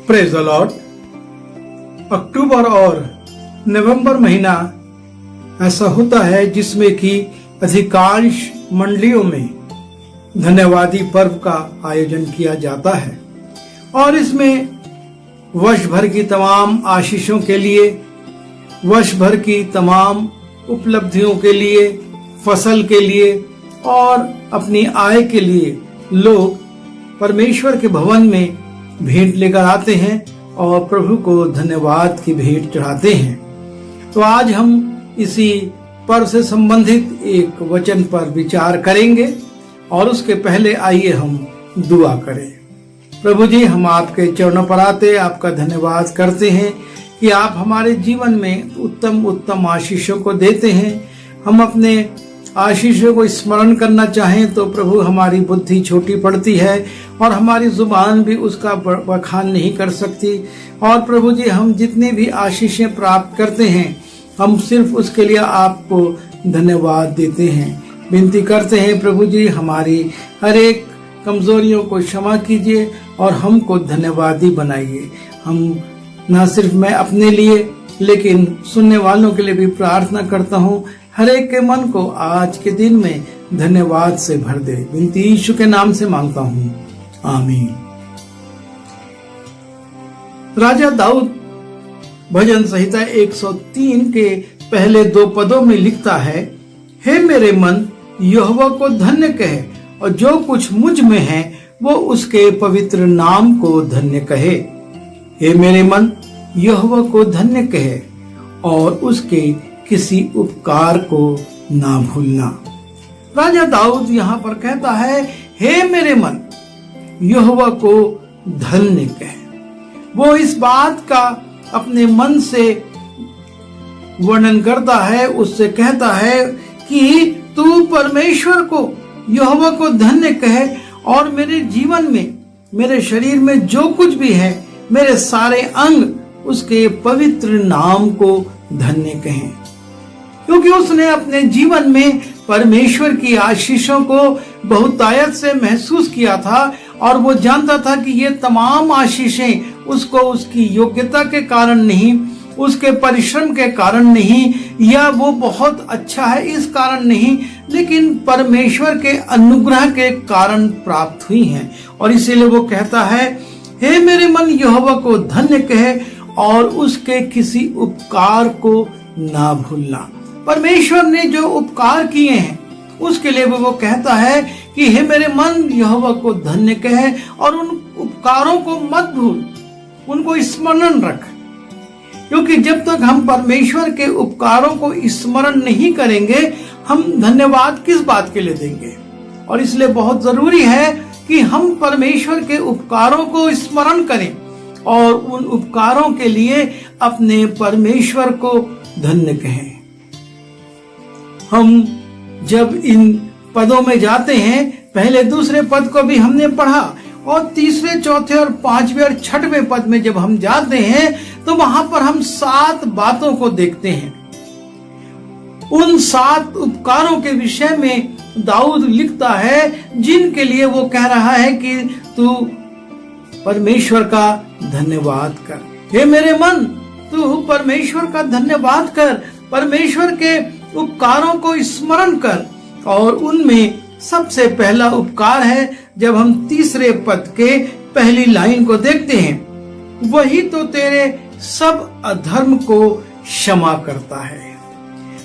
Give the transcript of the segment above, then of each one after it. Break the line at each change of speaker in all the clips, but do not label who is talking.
Praise the Lord. अक्टूबर और नवंबर महीना ऐसा होता है जिसमें कि अधिकांश मंडलियों में धन्यवादी पर्व का आयोजन किया जाता है और इसमें वर्ष भर की तमाम आशीषों के लिए, वर्ष भर की तमाम उपलब्धियों के लिए, फसल के लिए और अपनी आय के लिए लोग परमेश्वर के भवन में भेंट लेकर आते हैं और प्रभु को धन्यवाद की भेंट चढ़ाते हैं। तो आज हम इसी पर्व से संबंधित एक वचन पर विचार करेंगे और उसके पहले आइए हम दुआ करें। प्रभु जी, हम आपके चरणों पर आते आपका धन्यवाद करते हैं कि आप हमारे जीवन में उत्तम उत्तम आशीषों को देते हैं। हम अपने आशीषों को स्मरण करना चाहें तो प्रभु हमारी बुद्धि छोटी पड़ती है और हमारी जुबान भी उसका बखान नहीं कर सकती। और प्रभु जी, हम जितनी भी आशीषें प्राप्त करते हैं हम सिर्फ उसके लिए आपको धन्यवाद देते हैं। विनती करते हैं प्रभु जी, हमारी हर एक कमजोरियों को क्षमा कीजिए और हमको धन्यवादी बनाइए। हम न सिर्फ मैं अपने लिए लेकिन सुनने वालों के लिए भी प्रार्थना करता हूँ, हर एक के मन को आज के दिन में धन्यवाद से भर दे। विनती यीशु के नाम से मांगता हूँ, आमीन। राजा दाऊद भजन संहिता 103 के पहले 2 पदों में लिखता है, हे मेरे मन यहोवा को धन्य कहे और जो कुछ मुझ में है वो उसके पवित्र नाम को धन्य कहे। हे मेरे मन यहोवा को धन्य कहे और उसके किसी उपकार को ना भूलना। राजा दाऊद यहाँ पर कहता है, हे मेरे मन यहोवा को धन्य कहे। वो इस बात का अपने मन से वर्णन करता है, उससे कहता है कि तू परमेश्वर को यहोवा को धन्य कहे और मेरे जीवन में, मेरे शरीर में जो कुछ भी है, मेरे सारे अंग उसके पवित्र नाम को धन्य कहें। क्योंकि उसने अपने जीवन में परमेश्वर की आशीषों को बहुतायत से महसूस किया था और वो जानता था कि ये तमाम आशीषें उसको उसकी योग्यता के कारण नहीं, उसके परिश्रम के कारण नहीं, या वो बहुत अच्छा है इस कारण नहीं, लेकिन परमेश्वर के अनुग्रह के कारण प्राप्त हुई हैं। और इसीलिए वो कहता है, हे मेरे मन यहोवा को धन्य कहे और उसके किसी उपकार को ना भूलना। परमेश्वर ने जो उपकार किए हैं उसके लिए वो कहता है कि हे मेरे मन यहोवा को धन्य कहे और उन उपकारों को मत भूल, उनको स्मरण रख। क्योंकि जब तक हम परमेश्वर के उपकारों को स्मरण नहीं करेंगे हम धन्यवाद किस बात के लिए देंगे। और इसलिए बहुत जरूरी है कि हम परमेश्वर के उपकारों को स्मरण करें और उन उपकारों के लिए अपने परमेश्वर को धन्य कहें। हम जब इन पदों में जाते हैं, पहले दूसरे पद को भी हमने पढ़ा और तीसरे, चौथे और 5वें और 6वें पद में जब हम जाते हैं तो वहां पर हम 7 बातों को देखते हैं। उन 7 उपकारों के विषय में दाऊद लिखता है जिनके लिए वो कह रहा है कि तू परमेश्वर का धन्यवाद कर। हे मेरे मन तू परमेश्वर का धन्यवाद कर, परमेश्वर के उपकारों को स्मरण कर। और उनमें सबसे पहला उपकार है, जब हम तीसरे पद के पहली लाइन को देखते हैं, वही तो तेरे सब अधर्म को क्षमा करता है।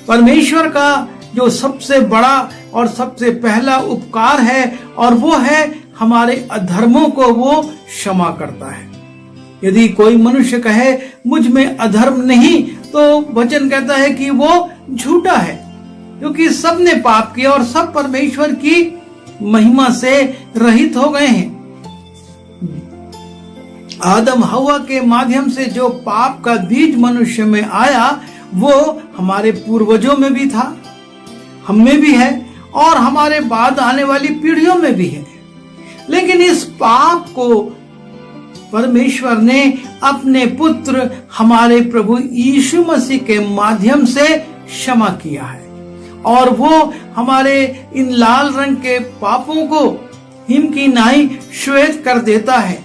परमेश्वर का जो सबसे बड़ा और सबसे पहला उपकार है और वो है हमारे अधर्मों को वो क्षमा करता है। यदि कोई मनुष्य कहे मुझ में अधर्म नहीं, तो वचन कहता है कि वो झूठा है, क्योंकि सब ने पाप किया और सब परमेश्वर की महिमा से रहित हो गए हैं। आदम हवा के माध्यम से जो पाप का बीज मनुष्य में आया वो हमारे पूर्वजों में भी था, हम में भी है और हमारे बाद आने वाली पीढ़ियों में भी है। लेकिन इस पाप को परमेश्वर ने अपने पुत्र हमारे प्रभु यीशु मसीह के माध्यम से क्षमा किया है और वो हमारे इन लाल रंग के पापों को हिम की नाई श्वेत कर देता है।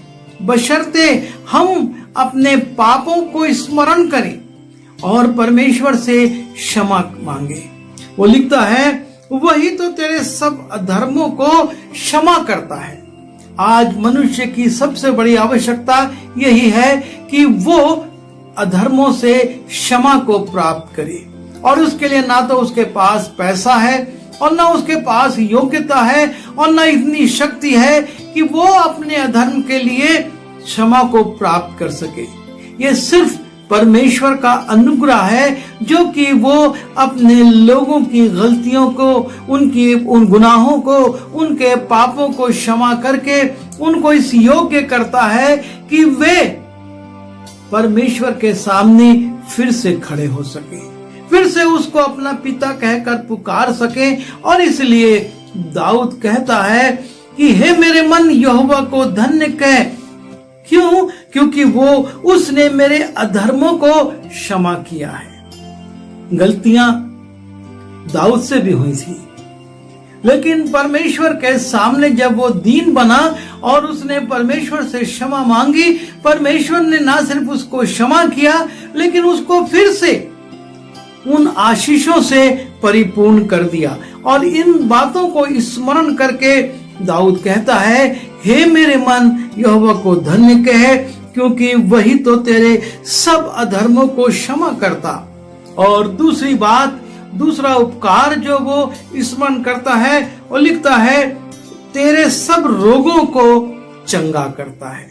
बशर्ते हम अपने पापों को स्मरण करें और परमेश्वर से क्षमा मांगे। वो लिखता है, वही तो तेरे सब अधर्मों को क्षमा करता है। आज मनुष्य की सबसे बड़ी आवश्यकता यही है कि वो अधर्मों से क्षमा को प्राप्त करे, और उसके लिए ना तो उसके पास पैसा है और ना उसके पास योग्यता है और ना इतनी शक्ति है कि वो अपने अधर्म के लिए क्षमा को प्राप्त कर सके। ये सिर्फ परमेश्वर का अनुग्रह है, जो कि वो अपने लोगों की गलतियों को, उन गुनाहों को, उनके पापों को क्षमा करके उनको इस योग्य करता है कि वे परमेश्वर के सामने फिर से खड़े हो सके, फिर से उसको अपना पिता कहकर पुकार सके। और इसलिए दाऊद कहता है कि हे मेरे मन यहोवा को धन्य कह। क्यों? क्योंकि वो उसने मेरे अधर्मों को क्षमा किया है। गलतियां दाऊद से भी हुई थी, लेकिन परमेश्वर के सामने जब वो दीन बना और उसने परमेश्वर से क्षमा मांगी, परमेश्वर ने ना सिर्फ उसको क्षमा किया लेकिन उसको फिर से उन आशीषों से परिपूर्ण कर दिया। और इन बातों को स्मरण करके दाऊद कहता है, हे मेरे मन यहोवा को धन्य कह, क्योंकि वही तो तेरे सब अधर्मों को क्षमा करता। और दूसरी बात, दूसरा उपकार जो वो स्मरण करता है, वो लिखता है, तेरे सब रोगों को चंगा करता है।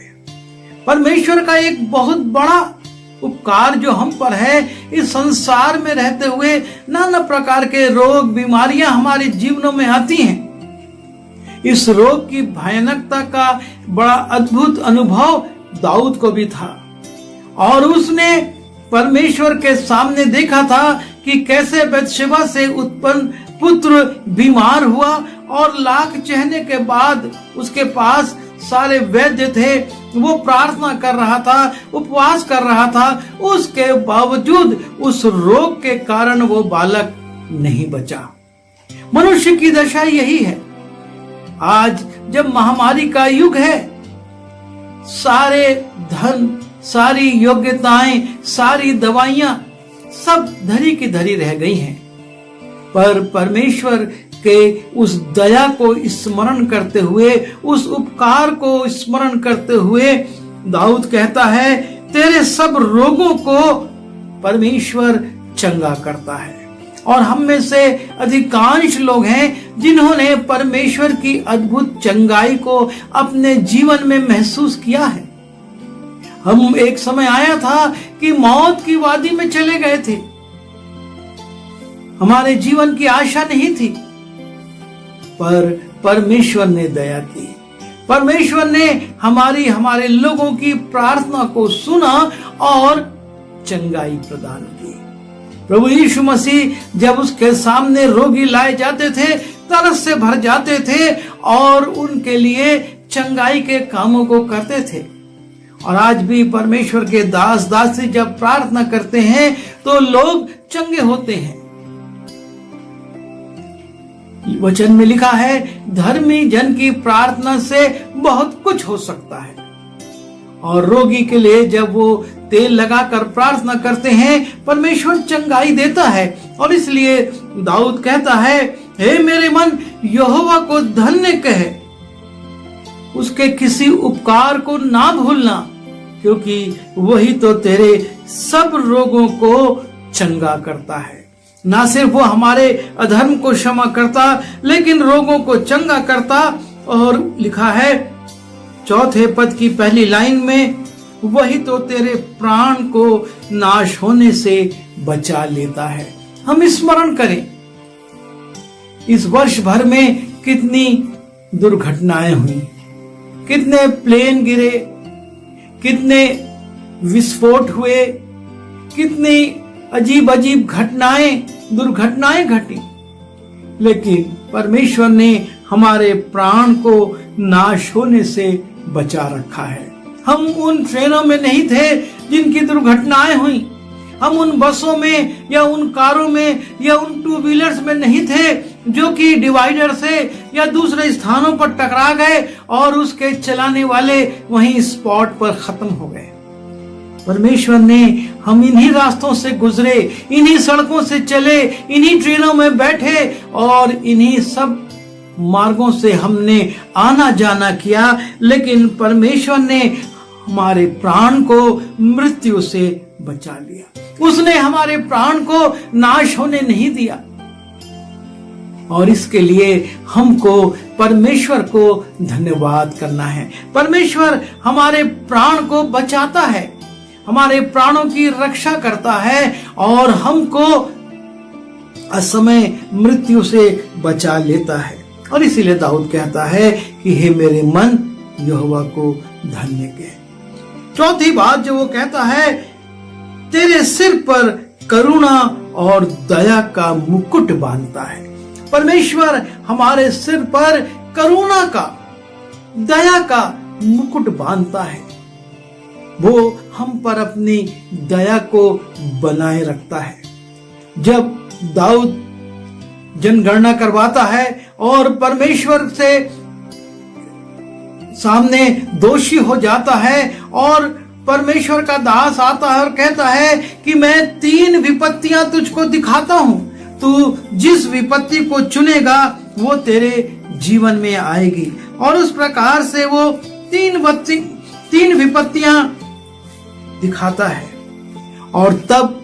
परमेश्वर का एक बहुत बड़ा उपकार जो हम पर है, इस संसार में रहते हुए नाना प्रकार के रोग बीमारियां हमारे जीवनों में आती हैं। इस रोग की भयानकता का बड़ा अद्भुत अनुभव दाऊद को भी था, और उसने परमेश्वर के सामने देखा था कि कैसे बत्शेबा से उत्पन्न पुत्र बीमार हुआ, और लाख चहने के बाद उसके पास सारे वैद्य थे, वो प्रार्थना कर रहा था, उपवास कर रहा था, उसके बावजूद उस रोग के कारण वो बालक नहीं बचा। मनुष्य की दशा यही है। आज जब महामारी का युग है, सारे धन, सारी योग्यताएं, सारी दवाइयां सब धरी की धरी रह गई हैं, पर परमेश्वर के उस दया को स्मरण करते हुए, उस उपकार को स्मरण करते हुए दाऊद कहता है, तेरे सब रोगों को परमेश्वर चंगा करता है। और हम में से अधिकांश लोग हैं जिन्होंने परमेश्वर की अद्भुत चंगाई को अपने जीवन में महसूस किया है। हम एक समय आया था कि मौत की वादी में चले गए थे, हमारे जीवन की आशा नहीं थी, पर परमेश्वर ने दया की। परमेश्वर ने हमारे लोगों की प्रार्थना को सुना और चंगाई प्रदान की। प्रभु यीशु मसीह जब उसके सामने रोगी लाए जाते थे, तरस से भर जाते थे और उनके लिए चंगाई के कामों को करते थे। और आज भी परमेश्वर के दास दासी जब प्रार्थना करते हैं तो लोग चंगे होते हैं। वचन में लिखा है, धर्मी जन की प्रार्थना से बहुत कुछ हो सकता है। और रोगी के लिए जब वो तेल लगाकर प्रार्थना करते हैं, परमेश्वर चंगाई देता है। और इसलिए दाऊद कहता है, हे मेरे मन यहोवा को धन्य कह, उसके किसी उपकार को ना भूलना, क्योंकि वही तो तेरे सब रोगों को चंगा करता है। ना सिर्फ वो हमारे अधर्म को क्षमा करता, लेकिन रोगों को चंगा करता। और लिखा है चौथे पद की पहली लाइन में, वही तो तेरे प्राण को नाश होने से बचा लेता है। हम स्मरण करें, इस वर्ष भर में कितनी दुर्घटनाएं हुई, कितने प्लेन गिरे, कितने विस्फोट हुए, कितनी अजीब अजीब घटनाएं, दुर्घटनाएं घटी, लेकिन परमेश्वर ने हमारे प्राण को नाश होने से बचा रखा है। हम उन ट्रेनों में नहीं थे जिनकी दुर्घटनाएं हुई, हम उन बसों में या उन कारों में या उन टू व्हीलर्स में नहीं थे जो कि डिवाइडर से या दूसरे स्थानों पर टकरा गए और उसके चलाने वाले वहीं स्पॉट पर खत्म हो गए। परमेश्वर ने हम इन्हीं रास्तों से गुजरे, इन्हीं सड़कों से चले, इन्हीं ट्रेनों में बैठे और इन्हीं सब मार्गों से हमने आना जाना किया, लेकिन परमेश्वर ने हमारे प्राण को मृत्यु से बचा लिया। उसने हमारे प्राण को नाश होने नहीं दिया और इसके लिए हमको परमेश्वर को धन्यवाद करना है। परमेश्वर हमारे प्राण को बचाता है, हमारे प्राणों की रक्षा करता है और हमको असमय मृत्यु से बचा लेता है। और इसीलिए दाऊद कहता है कि हे मेरे मन यहोवा को धन्य कह। चौथी बात जो वो कहता है, तेरे सिर पर करुणा और दया का मुकुट बांधता है। परमेश्वर हमारे सिर पर करुणा का, दया का मुकुट बांधता है। वो हम पर अपनी दया को बनाए रखता है। जब दाऊद जनगणना करवाता है और परमेश्वर से सामने दोषी हो जाता है और परमेश्वर का दास आता है और कहता है कि मैं 3 विपत्तियां तुझको दिखाता हूं, तू जिस विपत्ति को चुनेगा वो तेरे जीवन में आएगी। और उस प्रकार से वो 3 विपत्तियां दिखाता है। और तब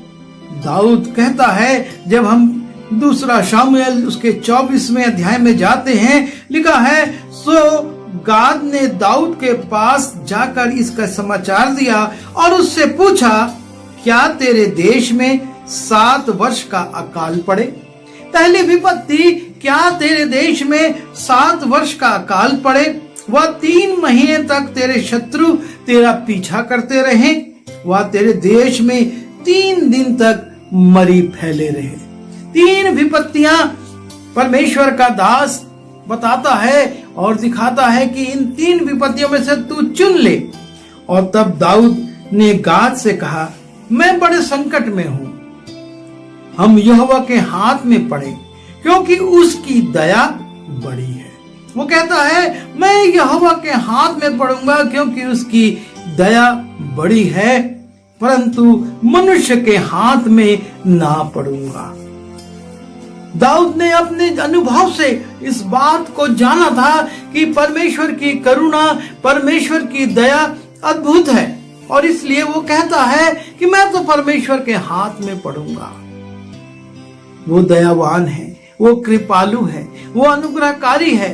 दाऊद कहता है, जब हम दूसरा शामुएल उसके 24वें अध्याय में जाते हैं, लिखा है, सो गाद ने दाऊद के पास जाकर इसका समाचार दिया और उससे पूछा, क्या तेरे देश में 7 वर्ष का अकाल पड़े? पहली विपत्ति, क्या तेरे देश में 7 वर्ष का अकाल पड़े? वह 3 महीने तक तेरे शत्रु तेरा पीछा करते रहे, वह तेरे देश में 3 दिन तक मरी फैले रहे। 3 विपत्तियां परमेश्वर का दास बताता है और दिखाता है कि इन 3 विपत्तियों में से तू चुन ले। और तब दाऊद ने गाद से कहा, मैं बड़े संकट में हूं, हम यहोवा के हाथ में पड़े क्योंकि उसकी दया बड़ी है। वो कहता है, मैं यहोवा के हाथ में पड़ूंगा क्योंकि उसकी दया बड़ी है, परंतु मनुष्य के हाथ में ना पड़ूंगा। दाऊद ने अपने अनुभव से इस बात को जाना था कि परमेश्वर की करुणा, परमेश्वर की दया अद्भुत है और इसलिए वो कहता है कि मैं तो परमेश्वर के हाथ में पड़ूंगा। वो दयावान है, वो कृपालु है, वो अनुग्रहकारी है,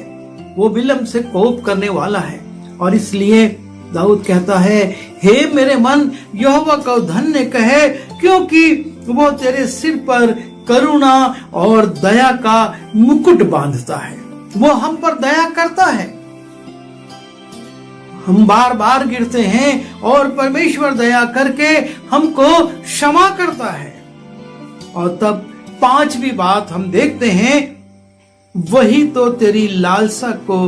वो विलंब से कोप करने वाला है। और इसलिए दाऊद कहता है, हे मेरे मन यहोवा को धन्य कहे क्योंकि वो तेरे सिर पर करुणा और दया का मुकुट बांधता है। वो हम पर दया करता है। हम बार बार गिरते हैं और परमेश्वर दया करके हमको क्षमा करता है। और तब 5वीं बात हम देखते हैं, वही तो तेरी लालसा को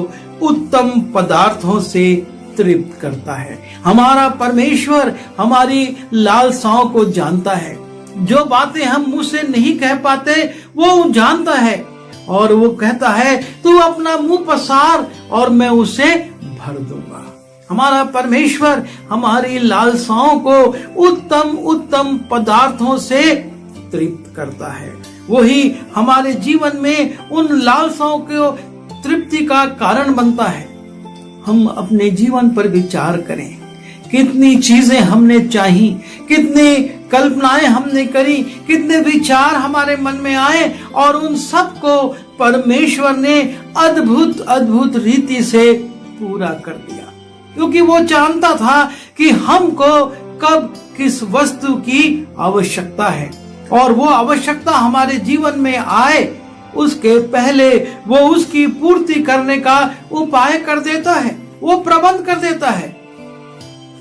उत्तम पदार्थों से तृप्त करता है। हमारा परमेश्वर हमारी लालसाओं को जानता है। जो बातें हम मुंह से नहीं कह पाते वो जानता है और वो कहता है, तू अपना मुंह पसार और मैं उसे भर दूंगा। हमारा परमेश्वर हमारी लालसाओं को उत्तम उत्तम पदार्थों से तृप्त करता है। वही हमारे जीवन में उन लालसाओं को तृप्ति का कारण बनता है। हम अपने जीवन पर विचार करें, कितनी चीजें हमने चाही, कितनी कल्पनाएं हमने करी, कितने विचार हमारे मन में आए और उन सब को परमेश्वर ने अद्भुत अद्भुत रीति से पूरा कर दिया, क्योंकि वो जानता था कि हमको कब किस वस्तु की आवश्यकता है और वो आवश्यकता हमारे जीवन में आए उसके पहले वो उसकी पूर्ति करने का उपाय कर देता है, वो प्रबंध कर देता है।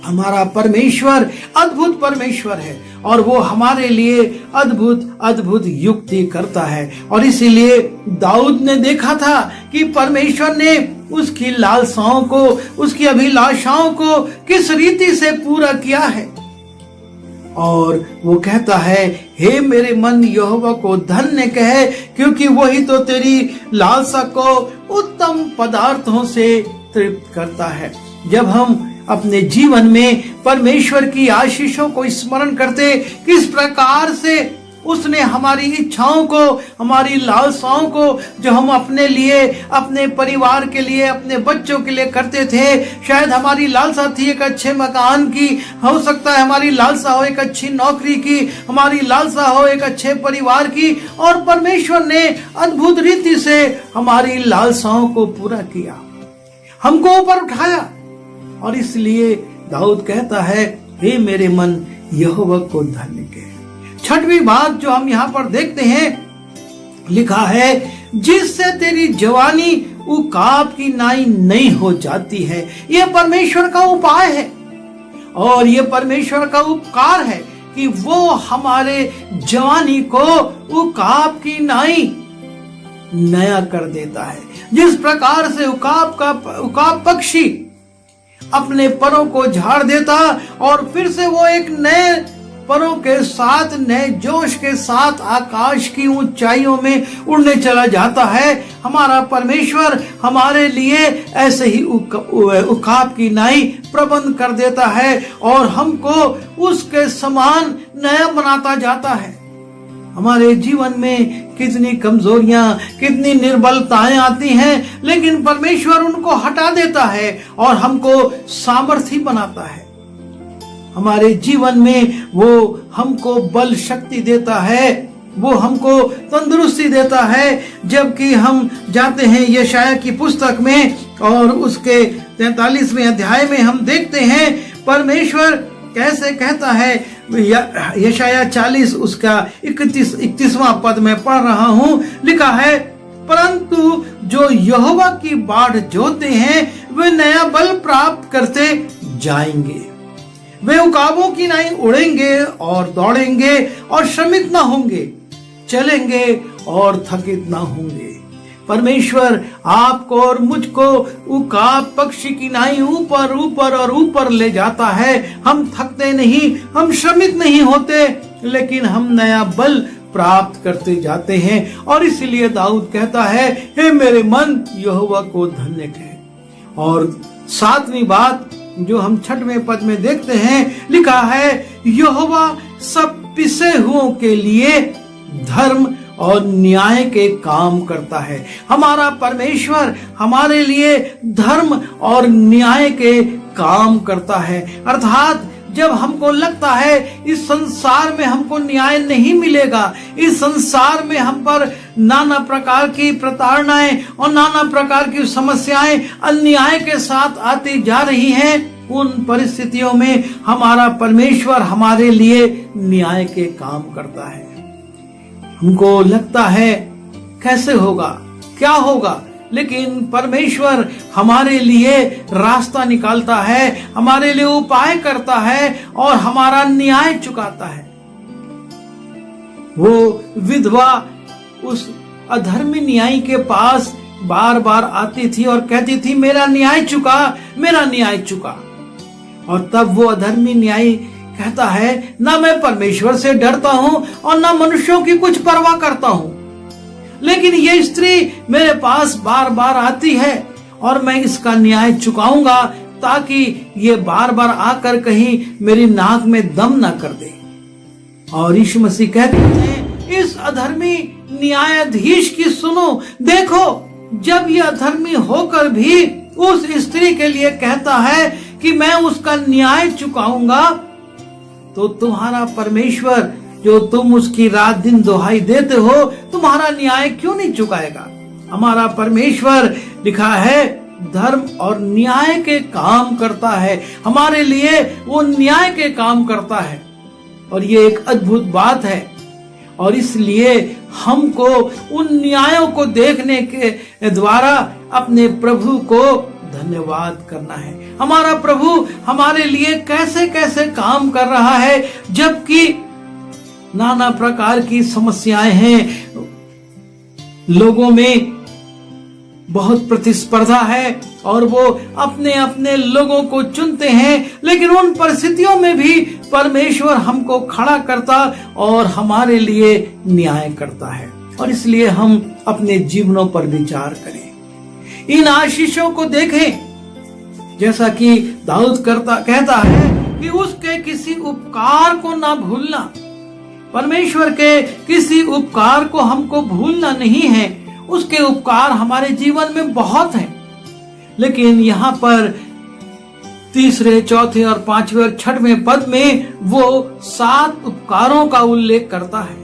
हमारा परमेश्वर अद्भुत परमेश्वर है और वो हमारे लिए अद्भुत अद्भुत युक्ति करता है। और इसीलिए दाऊद ने देखा था कि परमेश्वर ने उसकी लालसाओं को, उसकी अभिलाषाओं को किस रीति से पूरा किया है। और वो कहता है, हे मेरे मन यहोवा को धन्य कहे, क्योंकि वही तो तेरी लालसा को उत्तम पदार्थों से तृप्त करता है। जब हम अपने जीवन में परमेश्वर की आशीषों को स्मरण करते, किस प्रकार से उसने हमारी इच्छाओं को, हमारी लालसाओं को, जो हम अपने लिए, अपने परिवार के लिए, अपने बच्चों के लिए करते थे, शायद हमारी लालसा थी एक अच्छे मकान की, हो सकता है हमारी लालसा हो एक अच्छी नौकरी की, हमारी लालसा हो एक अच्छे परिवार की, और परमेश्वर ने अद्भुत रीति से हमारी लालसाओं को पूरा किया, हमको ऊपर उठाया। और इसलिए दाऊद कहता है, हे मेरे मन यहोवा को धन्य कहे। छठवीं बात जो हम यहाँ पर देखते हैं, लिखा है, जिससे तेरी जवानी उकाब की नाई नहीं हो जाती है। यह परमेश्वर का उपाय है और यह परमेश्वर का उपकार है कि वो हमारे जवानी को उकाब की नाई नया कर देता है। जिस प्रकार से उकाब पक्षी अपने परों को झाड़ देता और फिर से वो एक नए परों के साथ, नए जोश के साथ आकाश की ऊंचाइयों में उड़ने चला जाता है, हमारा परमेश्वर हमारे लिए ऐसे ही उकाब की नाई प्रबंध कर देता है और हमको उसके समान नया बनाता जाता है। हमारे जीवन में कितनी कमजोरियां, कितनी निर्बलताएं आती हैं, लेकिन परमेश्वर उनको हटा देता है और हमको सामर्थी बनाता है। हमारे जीवन में वो हमको बल शक्ति देता है, वो हमको तंदुरुस्ती देता है। जबकि हम जाते हैं यशाया की पुस्तक में और उसके 43वें अध्याय में हम देखते हैं परमेश्वर कैसे कहता है। यशाया 40 उसका 31वां पद में पढ़ रहा हूं, लिखा है, परंतु जो यहोवा की बाढ़ जोते हैं वे नया बल प्राप्त करते जाएंगे। वे उकाबों की नाई उड़ेंगे और दौड़ेंगे और श्रमित न होंगे, चलेंगे और थकित न होंगे। परमेश्वर आपको और मुझको उकाब पक्षी की नाई ऊपर ऊपर और ऊपर ले जाता है। हम थकते नहीं, हम श्रमित नहीं होते, लेकिन हम नया बल प्राप्त करते जाते हैं। और इसलिए दाऊद कहता है, हे मेरे मन यहोवा को धन्य कहे। और 7वीं बात जो हम 6वें पद में देखते हैं, लिखा है, यहोवा सब पिसे हुओं के लिए धर्म और न्याय के काम करता है। हमारा परमेश्वर हमारे लिए धर्म और न्याय के काम करता है। अर्थात जब हमको लगता है इस संसार में हमको न्याय नहीं मिलेगा, इस संसार में हम पर नाना प्रकार की प्रताड़नाएं और नाना प्रकार की समस्याएं अन्याय के साथ आती जा रही हैं, उन परिस्थितियों में हमारा परमेश्वर हमारे लिए न्याय के काम करता है। हमको लगता है कैसे होगा, क्या होगा, लेकिन परमेश्वर हमारे लिए रास्ता निकालता है, हमारे लिए उपाय करता है और हमारा न्याय चुकाता है। वो विधवा उस अधर्मी न्यायी के पास बार बार आती थी और कहती थी, मेरा न्याय चुका, मेरा न्याय चुका। और तब वो अधर्मी न्यायी कहता है, ना मैं परमेश्वर से डरता हूं और ना मनुष्यों की कुछ परवाह करता हूं, लेकिन ये स्त्री मेरे पास बार बार आती है और मैं इसका न्याय चुकाऊंगा ताकि ये बार बार आकर कहीं मेरी नाक में दम ना कर दे। और यीशु मसीह कहते हैं, इस अधर्मी न्यायाधीश की सुनो। देखो, जब ये अधर्मी होकर भी उस स्त्री के लिए कहता है कि मैं उसका न्याय चुकाऊंगा, तो तुम्हारा परमेश्वर जो तुम उसकी रात दिन दुहाई देते हो, तुम्हारा न्याय क्यों नहीं चुकाएगा? हमारा परमेश्वर, लिखा है, धर्म और न्याय के काम करता है। हमारे लिए वो न्याय के काम करता है और ये एक अद्भुत बात है। और इसलिए हमको उन न्यायों को देखने के द्वारा अपने प्रभु को धन्यवाद करना है। हमारा प्रभु हमारे लिए कैसे कैसे काम कर रहा है, जबकि नाना प्रकार की समस्याएं हैं लोगों में, बहुत प्रतिस्पर्धा है और वो अपने अपने लोगों को चुनते हैं, लेकिन उन परिस्थितियों में भी परमेश्वर हमको खड़ा करता और हमारे लिए न्याय करता है। और इसलिए हम अपने जीवनों पर विचार करें, इन आशीषों को देखें, जैसा कि दाऊद कहता है कि उसके किसी उपकार को ना भूलना। परमेश्वर के किसी उपकार को हमको भूलना नहीं है। उसके उपकार हमारे जीवन में बहुत हैं, लेकिन यहाँ पर तीसरे, चौथे और पांचवें और छठवें पद में वो 7 उपकारों का उल्लेख करता है।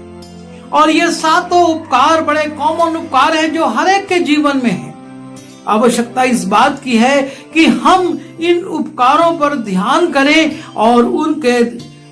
और ये 7 उपकार बड़े कॉमन उपकार हैं जो हर एक के जीवन में है। आवश्यकता इस बात की है कि हम इन उपकारों पर ध्यान करें और उनके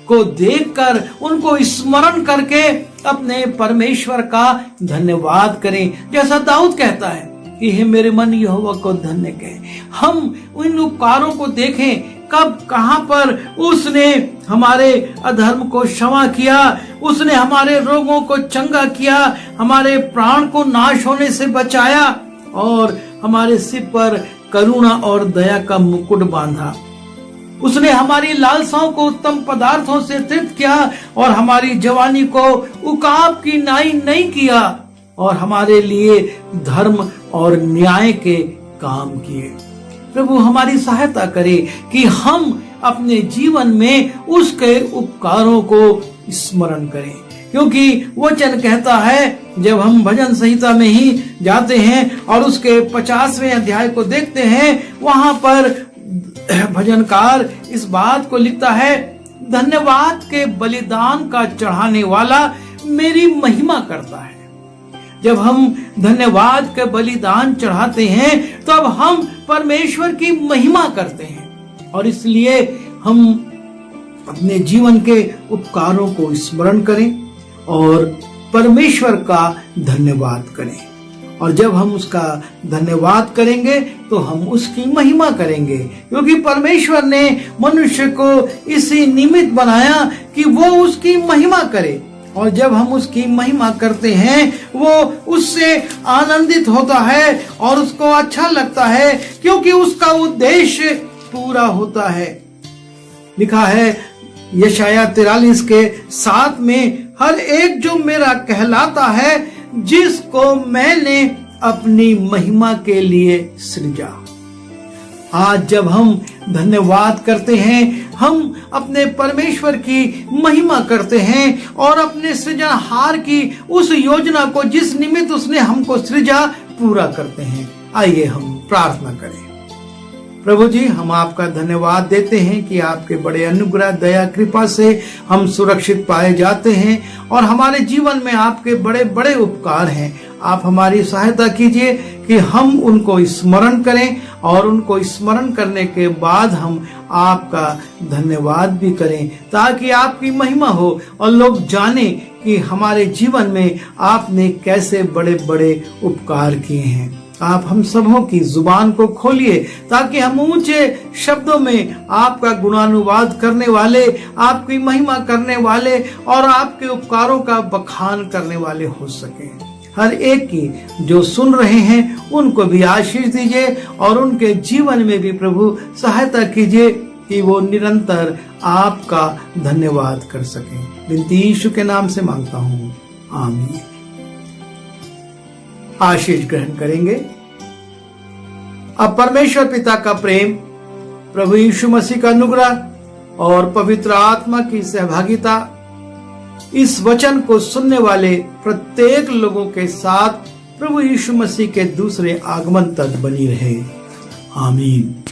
को देखकर, उनको स्मरण करके अपने परमेश्वर का धन्यवाद करें। जैसा दाऊद कहता है कि हे मेरे मन यहोवा को धन्य कहे। हम इन उपकारों को देखें, कब कहां पर उसने हमारे अधर्म को क्षमा किया, उसने हमारे रोगों को चंगा किया, हमारे प्राण को नाश होने से बचाया और हमारे सिर पर करुणा और दया का मुकुट बांधा। उसने हमारी लालसाओं को उत्तम पदार्थों से तृप्त किया और हमारी जवानी को उकाब की नाई नहीं किया और हमारे लिए धर्म और न्याय के काम किए। प्रभु हमारी सहायता करे कि हम अपने जीवन में उसके उपकारों को स्मरण करें, क्योंकि वचन कहता है, जब हम भजन संहिता में ही जाते हैं और उसके 50वें अध्याय को देखते हैं, वहां पर भजनकार इस बात को लिखता है, धन्यवाद के बलिदान का चढ़ाने वाला मेरी महिमा करता है। जब हम धन्यवाद के बलिदान चढ़ाते हैं तब हम परमेश्वर की महिमा करते हैं और इसलिए हम अपने जीवन के उपकारों को स्मरण करें और परमेश्वर का धन्यवाद करें। और जब हम उसका धन्यवाद करेंगे तो हम उसकी महिमा करेंगे, क्योंकि परमेश्वर ने मनुष्य को इसी निमित्त बनाया कि वो उसकी महिमा करे। और जब हम उसकी महिमा करते हैं वो उससे आनंदित होता है और उसको अच्छा लगता है, क्योंकि उसका उद्देश्य पूरा होता है। लिखा है यशाया 43 के 7 में, हर एक जो मेरा कहलाता है, जिसको मैंने अपनी महिमा के लिए सृजा। आज जब हम धन्यवाद करते हैं, हम अपने परमेश्वर की महिमा करते हैं और अपने सृजनहार की उस योजना को जिस निमित्त उसने हमको सृजा पूरा करते हैं। आइए हम प्रार्थना करें। प्रभु जी, हम आपका धन्यवाद देते हैं कि आपके बड़े अनुग्रह, दया, कृपा से हम सुरक्षित पाए जाते हैं और हमारे जीवन में आपके बड़े बड़े उपकार हैं। आप हमारी सहायता कीजिए कि हम उनको स्मरण करें और उनको स्मरण करने के बाद हम आपका धन्यवाद भी करें, ताकि आपकी महिमा हो और लोग जाने कि हमारे जीवन में आपने कैसे बड़े बड़े उपकार किए हैं। आप हम सबों की जुबान को खोलिए ताकि हम ऊंचे शब्दों में आपका गुणानुवाद करने वाले, आपकी महिमा करने वाले और आपके उपकारों का बखान करने वाले हो सकें। हर एक की जो सुन रहे हैं उनको भी आशीष दीजिए और उनके जीवन में भी प्रभु सहायता कीजिए कि वो निरंतर आपका धन्यवाद कर सकें। विनती यीशु के नाम से मांगता हूँ, आमीन। आशीष ग्रहण करेंगे। अब परमेश्वर पिता का प्रेम, प्रभु यीशु मसीह का अनुग्रह और पवित्र आत्मा की सहभागिता इस वचन को सुनने वाले प्रत्येक लोगों के साथ प्रभु यीशु मसीह के दूसरे आगमन तक बनी रहे। आमीन।